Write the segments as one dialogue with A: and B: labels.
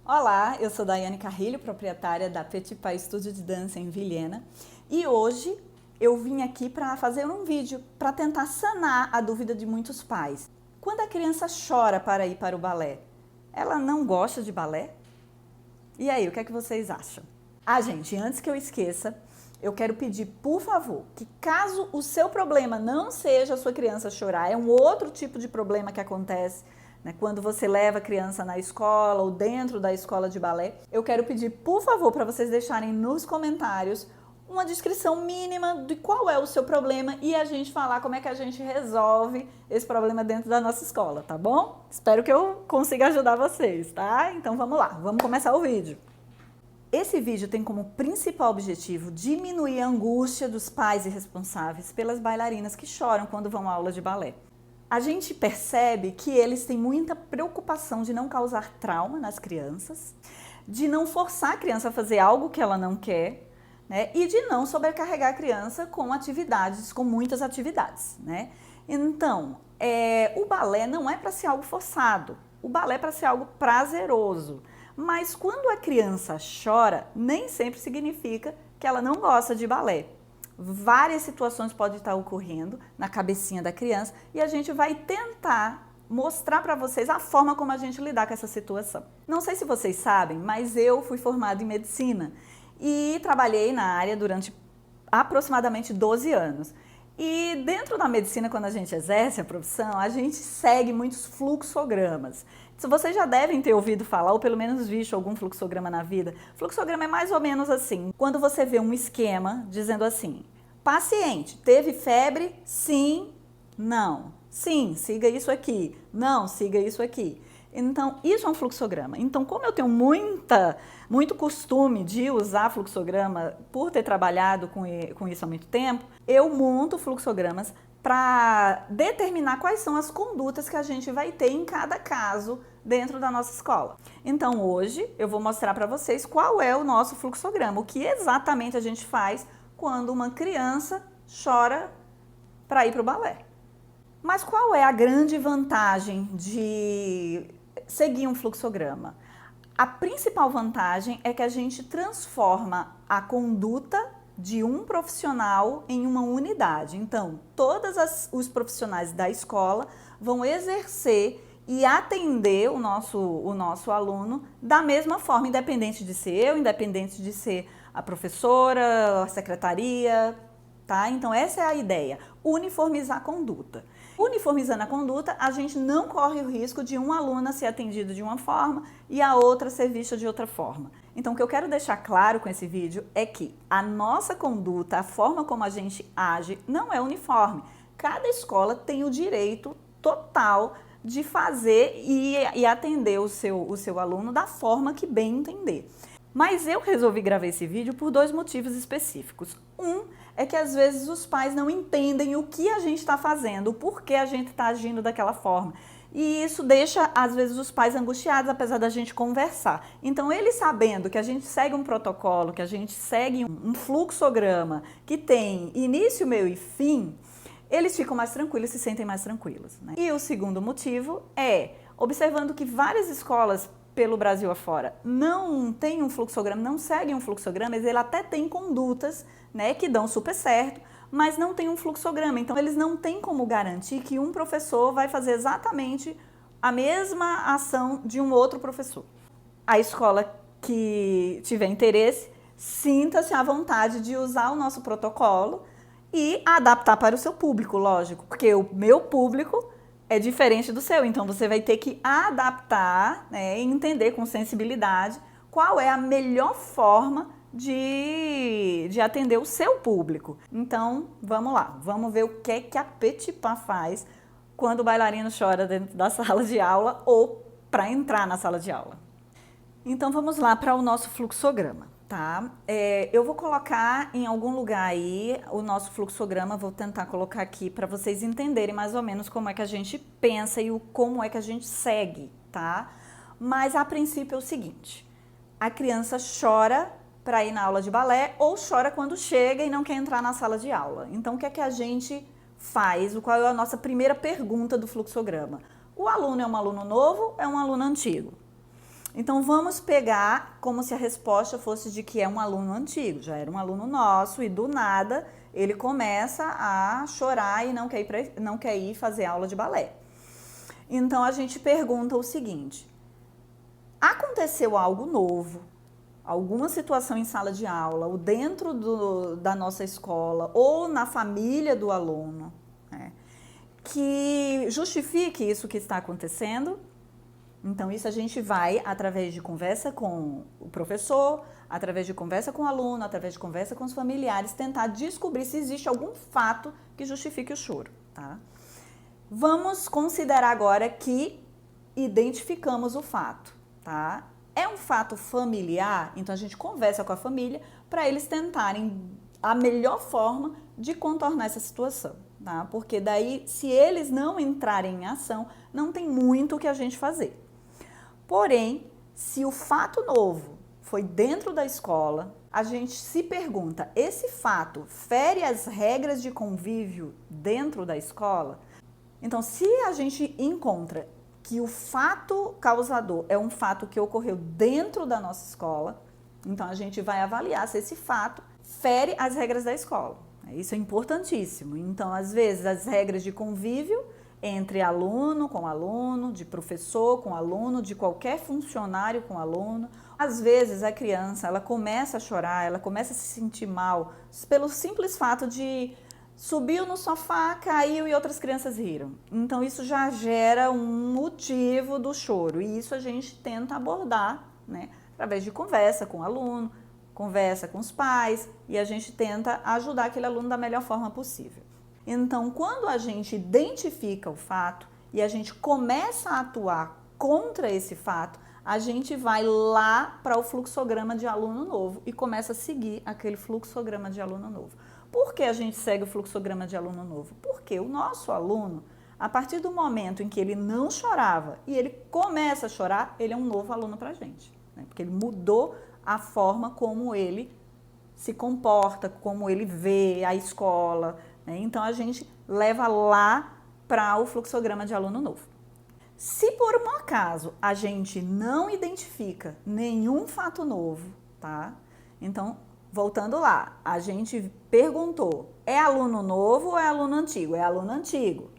A: Olá, eu sou Daiane Carrilho, proprietária da Petit Pas Estúdio de Dança em Vilhena, e hoje eu vim aqui para fazer um vídeo para tentar sanar a dúvida de muitos pais. Quando a criança chora para ir para o balé, ela não gosta de balé? E aí, o que é que vocês acham? Gente, antes que eu esqueça, eu quero pedir, por favor, que caso o seu problema não seja a sua criança chorar, é um outro tipo de problema que acontece, né, quando você leva a criança na escola ou dentro da escola de balé, eu quero pedir, por favor, para vocês deixarem nos comentários uma descrição mínima de qual é o seu problema e a gente falar como é que a gente resolve esse problema dentro da nossa escola, tá bom? Espero que eu consiga ajudar vocês, tá? Então vamos lá, vamos começar o vídeo. Esse vídeo tem como principal objetivo diminuir a angústia dos pais e responsáveis pelas bailarinas que choram quando vão à aula de balé. A gente percebe que eles têm muita preocupação de não causar trauma nas crianças, de não forçar a criança a fazer algo que ela não quer, né? E de não sobrecarregar a criança com muitas atividades, né? Então, o balé não é para ser algo forçado, o balé é para ser algo prazeroso. Mas quando a criança chora, nem sempre significa que ela não gosta de balé. Várias situações podem estar ocorrendo na cabecinha da criança e a gente vai tentar mostrar para vocês a forma como a gente lidar com essa situação. Não sei se vocês sabem, mas eu fui formada em medicina e trabalhei na área durante aproximadamente 12 anos. E dentro da medicina, quando a gente exerce a profissão, a gente segue muitos fluxogramas. Se vocês já devem ter ouvido falar, ou pelo menos visto algum fluxograma na vida, fluxograma é mais ou menos assim, quando você vê um esquema dizendo assim, paciente, teve febre? Sim, não. Sim, siga isso aqui. Não, siga isso aqui. Então, isso é um fluxograma. Então, como eu tenho muito costume de usar fluxograma por ter trabalhado com isso há muito tempo, eu monto fluxogramas para determinar quais são as condutas que a gente vai ter em cada caso dentro da nossa escola. Então, hoje eu vou mostrar para vocês qual é o nosso fluxograma, o que exatamente a gente faz quando uma criança chora para ir para o balé. Mas qual é a grande vantagem de seguir um fluxograma? A principal vantagem é que a gente transforma a conduta de um profissional em uma unidade. Então, todos os profissionais da escola vão exercer e atender o nosso aluno da mesma forma, independente de ser eu, independente de ser a professora, a secretaria, tá? Então, essa é a ideia, uniformizar a conduta. Uniformizando a conduta, a gente não corre o risco de uma aluna ser atendida de uma forma e a outra ser vista de outra forma. Então, o que eu quero deixar claro com esse vídeo é que a nossa conduta, a forma como a gente age, não é uniforme. Cada escola tem o direito total de fazer e atender o seu aluno da forma que bem entender. Mas eu resolvi gravar esse vídeo por dois motivos específicos. Um é que às vezes os pais não entendem o que a gente está fazendo, o porquê a gente está agindo daquela forma. E isso deixa, às vezes, os pais angustiados, apesar da gente conversar. Então, eles sabendo que a gente segue um protocolo, que a gente segue um fluxograma que tem início, meio e fim, eles ficam mais tranquilos, se sentem mais tranquilos, né? E o segundo motivo é, observando que várias escolas pelo Brasil afora não tem um fluxograma, não seguem um fluxograma, ele até tem condutas, né, que dão super certo, mas não tem um fluxograma. Então, eles não têm como garantir que um professor vai fazer exatamente a mesma ação de um outro professor. A escola que tiver interesse, sinta-se à vontade de usar o nosso protocolo e adaptar para o seu público, lógico, porque o meu público é diferente do seu, então você vai ter que adaptar, né, e entender com sensibilidade qual é a melhor forma de atender o seu público. Então, vamos lá, vamos ver o que é que a Petit Pas faz quando o bailarino chora dentro da sala de aula ou para entrar na sala de aula. Então, vamos lá para o nosso fluxograma, tá? Eu vou colocar em algum lugar aí o nosso fluxograma, vou tentar colocar aqui para vocês entenderem mais ou menos como é que a gente pensa e como é que a gente segue, tá? Mas a princípio é o seguinte, a criança chora para ir na aula de balé ou chora quando chega e não quer entrar na sala de aula. Então, o que é que a gente faz? Qual é a nossa primeira pergunta do fluxograma? O aluno é um aluno novo ou é um aluno antigo? Então vamos pegar como se a resposta fosse de que é um aluno antigo, já era um aluno nosso e do nada ele começa a chorar e não quer ir fazer aula de balé. Então a gente pergunta o seguinte: aconteceu algo novo, alguma situação em sala de aula, ou dentro da nossa escola, ou na família do aluno, né, que justifique isso que está acontecendo? Então, isso a gente vai, através de conversa com o professor, através de conversa com o aluno, através de conversa com os familiares, tentar descobrir se existe algum fato que justifique o choro, tá? Vamos considerar agora que identificamos o fato, tá? É um fato familiar, então a gente conversa com a família para eles tentarem a melhor forma de contornar essa situação, tá? Porque daí, se eles não entrarem em ação, não tem muito o que a gente fazer. Porém, se o fato novo foi dentro da escola, a gente se pergunta, esse fato fere as regras de convívio dentro da escola? Então, se a gente encontra que o fato causador é um fato que ocorreu dentro da nossa escola, então a gente vai avaliar se esse fato fere as regras da escola. Isso é importantíssimo. Então, às vezes, as regras de convívio entre aluno com aluno, de professor com aluno, de qualquer funcionário com aluno. Às vezes a criança, ela começa a chorar, ela começa a se sentir mal pelo simples fato de subiu no sofá, caiu e outras crianças riram. Então isso já gera um motivo do choro e isso a gente tenta abordar, né, através de conversa com o aluno, conversa com os pais e a gente tenta ajudar aquele aluno da melhor forma possível. Então, quando a gente identifica o fato e a gente começa a atuar contra esse fato, a gente vai lá para o fluxograma de aluno novo e começa a seguir aquele fluxograma de aluno novo. Por que a gente segue o fluxograma de aluno novo? Porque o nosso aluno, a partir do momento em que ele não chorava e ele começa a chorar, ele é um novo aluno para a gente, né? Porque ele mudou a forma como ele se comporta, como ele vê a escola, né? Então a gente leva lá para o fluxograma de aluno novo. Se por um acaso a gente não identifica nenhum fato novo, tá? Então, voltando lá, a gente perguntou, é aluno novo ou é aluno antigo? É aluno antigo.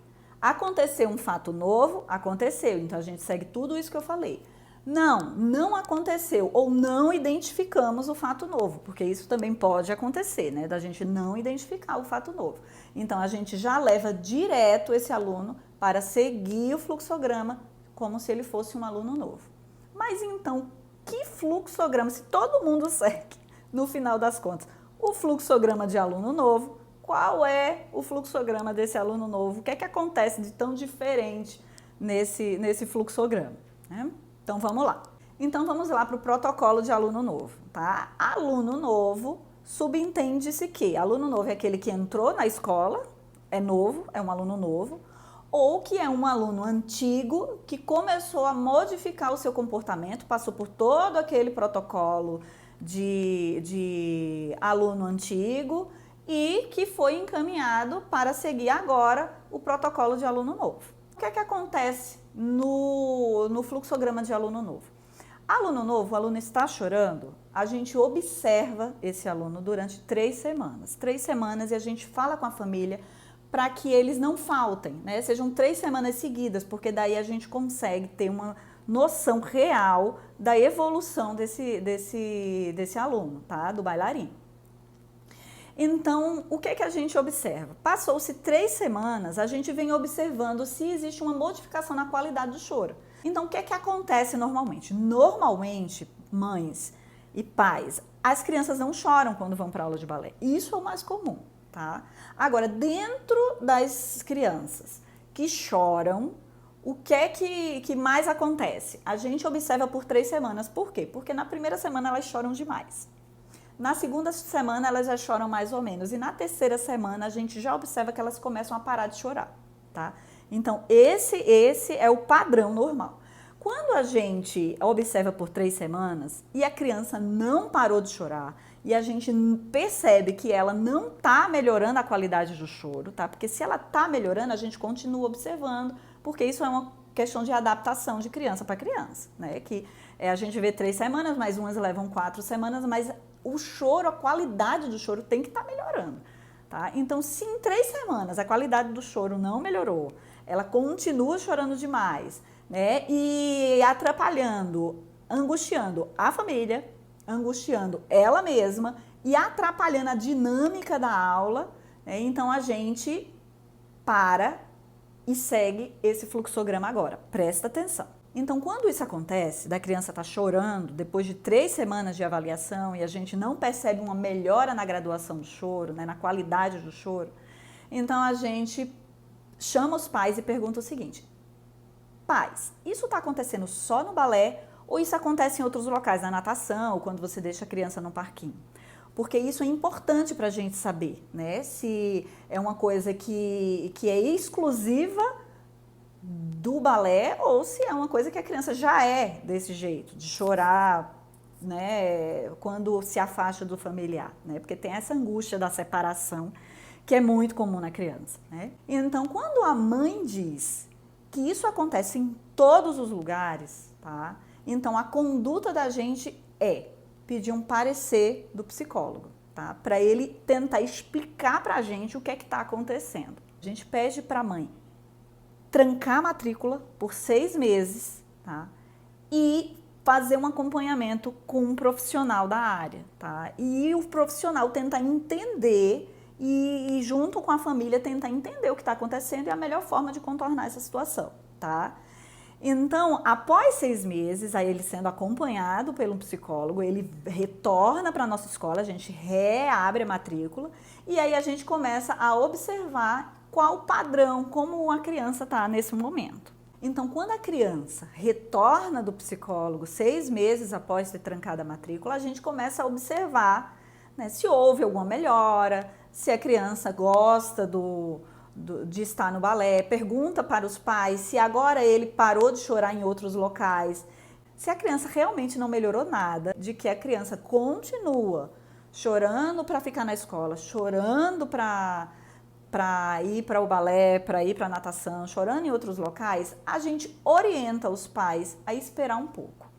A: Aconteceu um fato novo? Aconteceu. Então a gente segue tudo isso que eu falei. Não aconteceu ou não identificamos o fato novo, porque isso também pode acontecer, né? Da gente não identificar o fato novo. Então, a gente já leva direto esse aluno para seguir o fluxograma como se ele fosse um aluno novo. Mas então, que fluxograma? Se todo mundo segue, no final das contas, o fluxograma de aluno novo, qual é o fluxograma desse aluno novo? O que é que acontece de tão diferente nesse fluxograma, né? Então, vamos lá. Então, vamos lá para o protocolo de aluno novo, tá? Aluno novo, subentende-se que aluno novo é aquele que entrou na escola, é novo, é um aluno novo, ou que é um aluno antigo que começou a modificar o seu comportamento, passou por todo aquele protocolo de aluno antigo e que foi encaminhado para seguir agora o protocolo de aluno novo. O que é que acontece no fluxograma de aluno novo? Aluno novo, o aluno está chorando, a gente observa esse aluno durante 3 semanas. 3 semanas e a gente fala com a família para que eles não faltem, né? Sejam 3 semanas seguidas, porque daí a gente consegue ter uma noção real da evolução desse aluno, tá? Do bailarino. Então, o que a gente observa? Passou-se 3 semanas, a gente vem observando se existe uma modificação na qualidade do choro. Então, o que acontece normalmente? Normalmente, mães e pais, as crianças não choram quando vão para aula de balé. Isso é o mais comum, tá? Agora, dentro das crianças que choram, o que mais acontece? A gente observa por 3 semanas. Por quê? Porque na primeira semana elas choram demais. Na segunda semana elas já choram mais ou menos e na terceira semana a gente já observa que elas começam a parar de chorar, tá? Então esse é o padrão normal. Quando a gente observa por 3 semanas e a criança não parou de chorar e a gente percebe que ela não está melhorando a qualidade do choro, tá? Porque se ela está melhorando, a gente continua observando, porque isso é uma questão de adaptação de criança para criança, né? Que A gente vê 3 semanas, mas umas levam 4 semanas, mas o choro, a qualidade do choro tem que estar melhorando, tá? Então, se em 3 semanas a qualidade do choro não melhorou, ela continua chorando demais, né? E atrapalhando, angustiando a família, angustiando ela mesma e atrapalhando a dinâmica da aula, né? Então a gente para e segue esse fluxograma agora. Presta atenção. Então, quando isso acontece, da criança estar chorando depois de 3 semanas de avaliação e a gente não percebe uma melhora na graduação do choro, né, na qualidade do choro, então a gente chama os pais e pergunta o seguinte: pais, isso está acontecendo só no balé ou isso acontece em outros locais, na natação ou quando você deixa a criança no parquinho? Porque isso é importante para a gente saber, né? Se é uma coisa que é exclusiva do balé ou se é uma coisa que a criança já é desse jeito, de chorar, né, quando se afasta do familiar, né? Porque tem essa angústia da separação que é muito comum na criança, né? Então, quando a mãe diz que isso acontece em todos os lugares, tá? Então, a conduta da gente é pedir um parecer do psicólogo, tá? Para ele tentar explicar para a gente o que é que está acontecendo. A gente pede para a mãe trancar a matrícula por 6 meses, tá? E fazer um acompanhamento com um profissional da área, tá? E o profissional tentar entender e junto com a família tentar entender o que está acontecendo e a melhor forma de contornar essa situação, tá? Então, após 6 meses, aí ele sendo acompanhado pelo psicólogo, ele retorna para a nossa escola, a gente reabre a matrícula e aí a gente começa a observar qual o padrão, como a criança está nesse momento. Então, quando a criança retorna do psicólogo 6 meses após ter trancado a matrícula, a gente começa a observar, né, se houve alguma melhora, se a criança gosta de estar no balé, pergunta para os pais se agora ele parou de chorar em outros locais. Se a criança realmente não melhorou nada, de que a criança continua chorando para ficar na escola, chorando para ir para o balé, para ir para a natação, chorando em outros locais, a gente orienta os pais a esperar um pouco.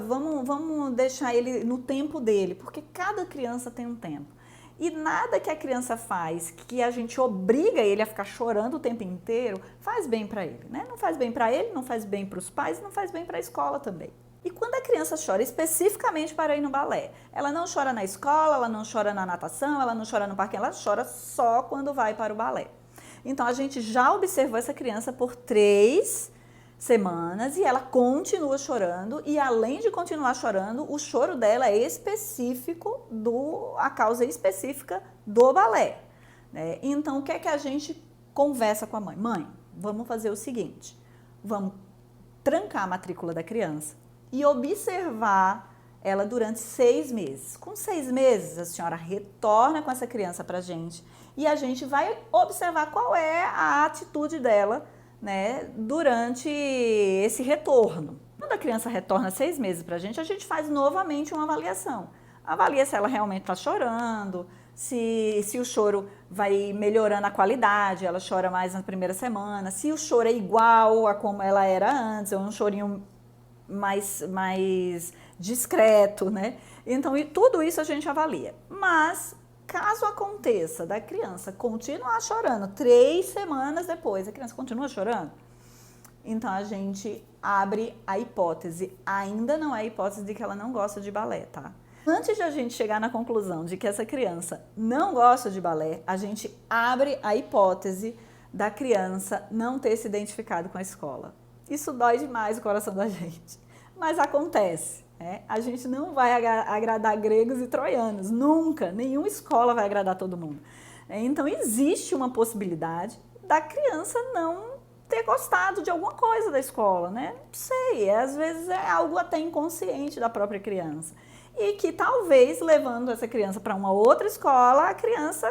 A: Vamos deixar ele no tempo dele, porque cada criança tem um tempo. E nada que a criança faz, que a gente obriga ele a ficar chorando o tempo inteiro, faz bem para ele, né? Não faz bem para ele, não faz bem para os pais, não faz bem para a escola também. E quando a criança chora especificamente para ir no balé, ela não chora na escola, ela não chora na natação, ela não chora no parque, ela chora só quando vai para o balé. Então a gente já observou essa criança por 3 semanas e ela continua chorando e além de continuar chorando, o choro dela é específico a causa específica do balé, né? Então o que é que a gente conversa com a mãe? Mãe, vamos fazer o seguinte, vamos trancar a matrícula da criança e observar ela durante 6 meses. Com 6 meses a senhora retorna com essa criança pra gente e a gente vai observar qual é a atitude dela, né, durante esse retorno. Quando a criança retorna 6 meses para a gente faz novamente uma avaliação. Avalia se ela realmente está chorando, se o choro vai melhorando a qualidade, ela chora mais na primeira semana, se o choro é igual a como ela era antes, ou um chorinho mais discreto, né? Então, tudo isso a gente avalia. Mas caso aconteça da criança continuar chorando 3 semanas depois, a criança continua chorando, então a gente abre a hipótese, ainda não é a hipótese de que ela não gosta de balé, tá? Antes de a gente chegar na conclusão de que essa criança não gosta de balé, a gente abre a hipótese da criança não ter se identificado com a escola. Isso dói demais o coração da gente, mas acontece. A gente não vai agradar gregos e troianos, nunca, nenhuma escola vai agradar todo mundo. Então existe uma possibilidade da criança não ter gostado de alguma coisa da escola, né? Não sei, às vezes é algo até inconsciente da própria criança. E que talvez levando essa criança para uma outra escola, a criança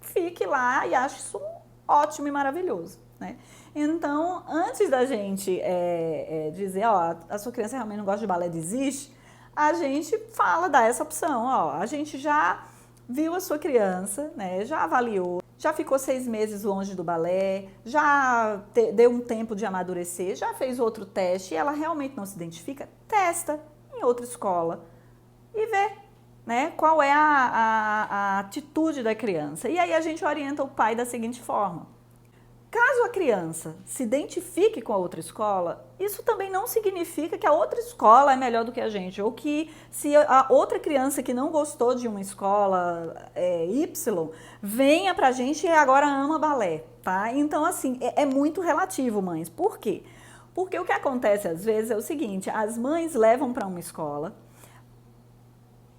A: fique lá e ache isso ótimo e maravilhoso, né? Então, antes da gente dizer, ó, a sua criança realmente não gosta de balé, desiste, a gente dá essa opção, ó, a gente já viu a sua criança, né, já avaliou, já ficou 6 meses longe do balé, já deu um tempo de amadurecer, já fez outro teste e ela realmente não se identifica, testa em outra escola e vê, né, qual é a atitude da criança. E aí a gente orienta o pai da seguinte forma: caso a criança se identifique com a outra escola, isso também não significa que a outra escola é melhor do que a gente, ou que se a outra criança que não gostou de uma escola Y venha pra gente e agora ama balé, tá? Então, assim, é muito relativo, mães. Por quê? Porque o que acontece às vezes é o seguinte: as mães levam para uma escola,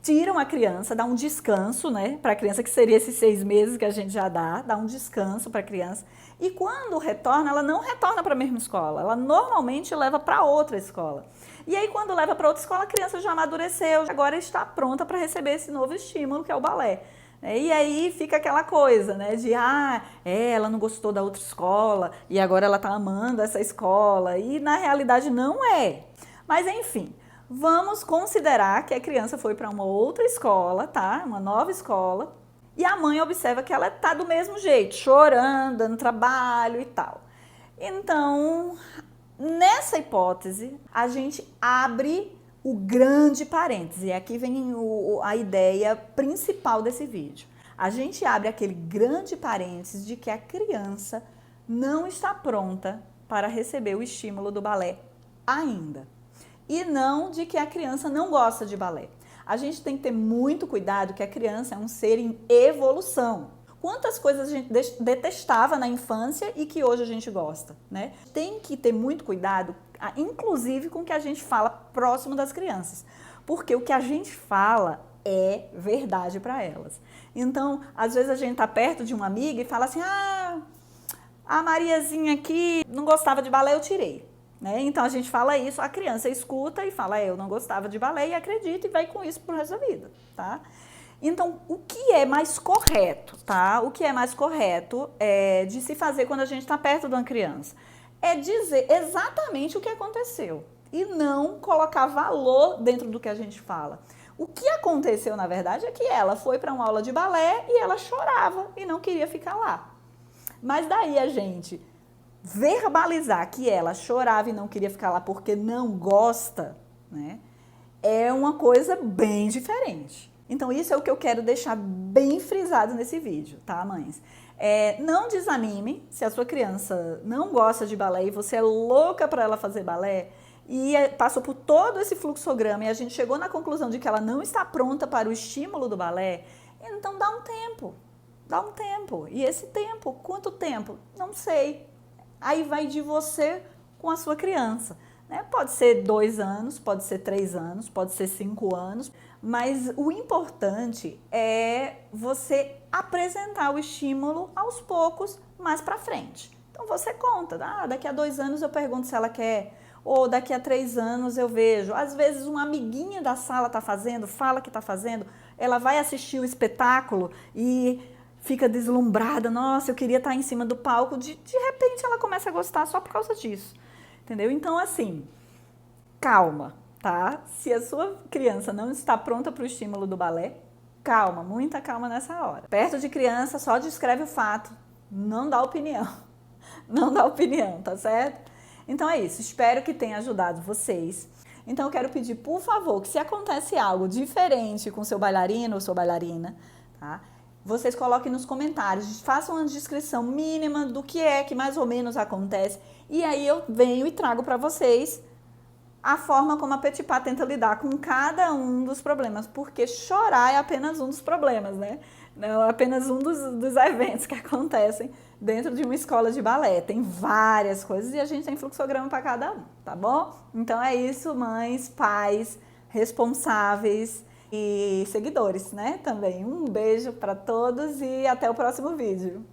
A: tiram a criança, dá um descanso, né, para a criança, que seria esses 6 meses que a gente já dá um descanso para a criança. E quando retorna, ela não retorna para a mesma escola, ela normalmente leva para outra escola. E aí quando leva para outra escola, a criança já amadureceu, agora está pronta para receber esse novo estímulo, que é o balé. E aí fica aquela coisa, né, de ela não gostou da outra escola e agora ela está amando essa escola, e na realidade não é. Mas enfim, vamos considerar que a criança foi para uma outra escola, tá? Uma nova escola. E a mãe observa que ela tá do mesmo jeito, chorando, dando trabalho e tal. Então, nessa hipótese, a gente abre o grande parêntese. E aqui vem a ideia principal desse vídeo. A gente abre aquele grande parêntese de que a criança não está pronta para receber o estímulo do balé ainda. E não de que a criança não gosta de balé. A gente tem que ter muito cuidado que a criança é um ser em evolução. Quantas coisas a gente detestava na infância e que hoje a gente gosta, né? Tem que ter muito cuidado, inclusive com o que a gente fala próximo das crianças. Porque o que a gente fala é verdade para elas. Então, às vezes a gente tá perto de uma amiga e fala assim: a Mariazinha aqui não gostava de balé, eu tirei. Né? Então a gente fala isso, a criança escuta e fala: eu não gostava de balé, e acredita, e vai com isso pro resto da vida, tá? Então, o que é mais correto, tá? O que é mais correto de se fazer quando a gente está perto de uma criança é dizer exatamente o que aconteceu e não colocar valor dentro do que a gente fala. O que aconteceu, na verdade, é que ela foi para uma aula de balé e ela chorava e não queria ficar lá. Mas daí a gente verbalizar que ela chorava e não queria ficar lá porque não gosta, né, é uma coisa bem diferente. Então isso é o que eu quero deixar bem frisado nesse vídeo, tá, mães? Não desanime se a sua criança não gosta de balé e você é louca para ela fazer balé e passou por todo esse fluxograma e a gente chegou na conclusão de que ela não está pronta para o estímulo do balé. Então dá um tempo. E esse tempo, quanto tempo? Não sei. Aí vai de você com a sua criança, né? Pode ser 2 anos, pode ser 3 anos, pode ser 5 anos, mas o importante é você apresentar o estímulo aos poucos, mais pra frente. Então você conta, daqui a 2 anos eu pergunto se ela quer, ou daqui a 3 anos eu vejo. Às vezes uma amiguinha da sala tá fazendo, fala que tá fazendo, ela vai assistir o espetáculo e fica deslumbrada, nossa, eu queria estar em cima do palco, de repente ela começa a gostar só por causa disso, entendeu? Então, assim, calma, tá? Se a sua criança não está pronta para o estímulo do balé, calma, muita calma nessa hora. Perto de criança, só descreve o fato, não dá opinião, tá certo? Então é isso, espero que tenha ajudado vocês. Então eu quero pedir, por favor, que se acontece algo diferente com seu bailarino ou sua bailarina, tá? Vocês coloquem nos comentários, façam uma descrição mínima do que é que mais ou menos acontece. E aí eu venho e trago para vocês a forma como a Petit Pas tenta lidar com cada um dos problemas. Porque chorar é apenas um dos problemas, né? Não é apenas um dos eventos que acontecem dentro de uma escola de balé. Tem várias coisas e a gente tem fluxograma para cada um, tá bom? Então é isso, mães, pais, responsáveis e seguidores, né, também. Um beijo para todos e até o próximo vídeo.